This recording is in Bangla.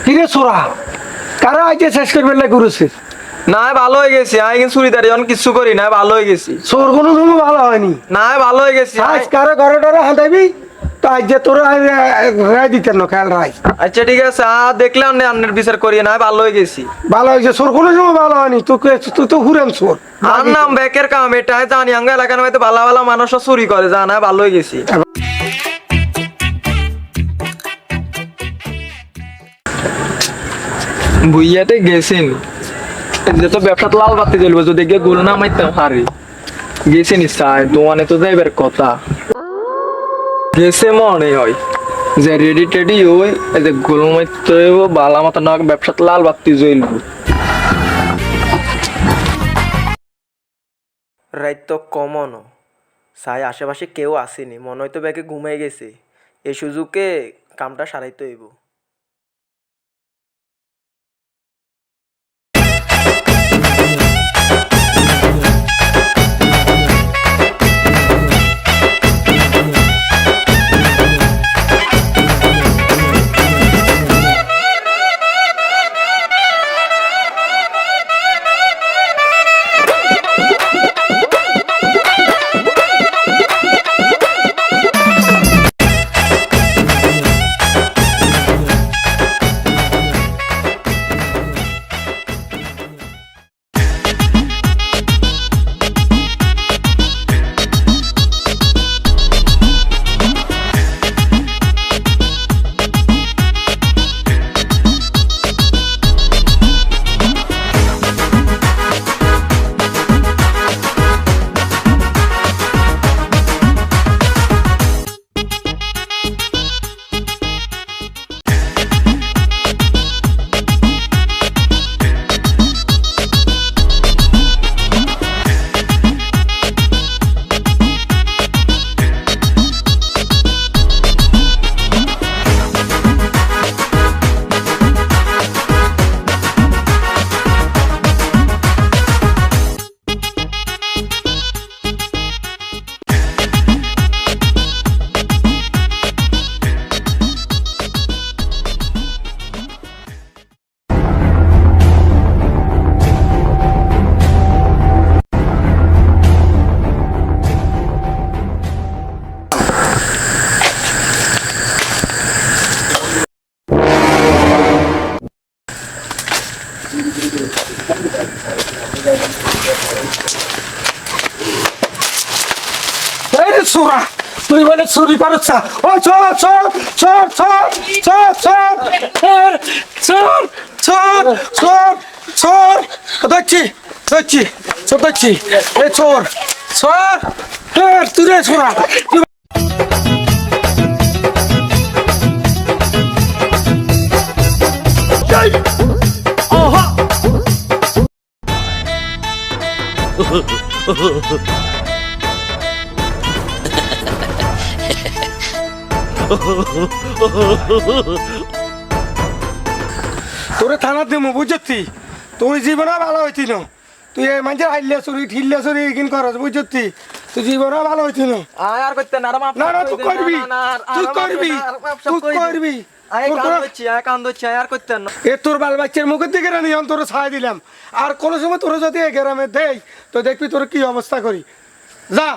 কিরে ছোড়া কারা আইতে শেষ করবে করেছিস? না ভালো হয়ে গেছি, আমি কিন্তু চুরিদারি অন কিছু করি না, ভালো হয়ে গেছি। চোর কোনো সময় ভালো হয়নি। না ভালো হয়ে গেছি। আজ কারো ঘরে টরে হাঁটাবি তো আজ যে তোর রায় দিতেন না খেয়াল রায়। আচ্ছা ঠিক আছে, দেখলাম না আপনার বিচার করি না, ভালো হয়ে গেছি। ভালো হয়েছে, চোর কোনো সময় ভালো হয়নি। তুই তো ঘুরেন চোর। আর নাম ব্যাকের কাম এটা জানি, আঙ্গ এলাকার মধ্যে ভালো ভালো মানুষ চুরি করে, জানা ভালো হয়ে গেছি। বুইয়াতে গেছেন যে তো ব্যবসা লাল বাতি জ্বলবো, যদি গিয়ে গোল না মারতাম হারি গেছেন ইচ্ছায় দোয়ানে তো যাইবার কথা গেছে মনে হয় যে রেডি টেডি ওই যে গোল মারতে বালা মতো না ব্যবসা লাল বাতি জ্বলবো। রাত তো কমনও সাই আশেপাশে কেউ আসেনি, মনে হয়তো ব্যাগে ঘুমাই গেছে। এই সুযোগে কামটা সারাইতে হইব। চোরা তুই বলে চুরি করছ? ও চোর চোর চোর চোর চোর চোর চোর চোর চোর চোর দেখছি দেখছি চোর দেখছি এ চোর চোর তুই রে চোরা। তোরে থানা দেবো বুঝছি, তুই জীবনে ভালো হইতি না। তুই এই মানুষের হাইলে চুরি ঠিললে চুরি এগিন করস বুঝছি, তুই জীবনে ভালো হইতি না। আর করতে না না না তুই করবি তুই করবি তুই করবি। এ তোর বাল বাচ্চার মুখের দিকে রানি তোর ছাই দিলাম। আর কোনো সময় তোর যদি গ্রামে দেই তো দেখবি তোর কি অবস্থা করি। যা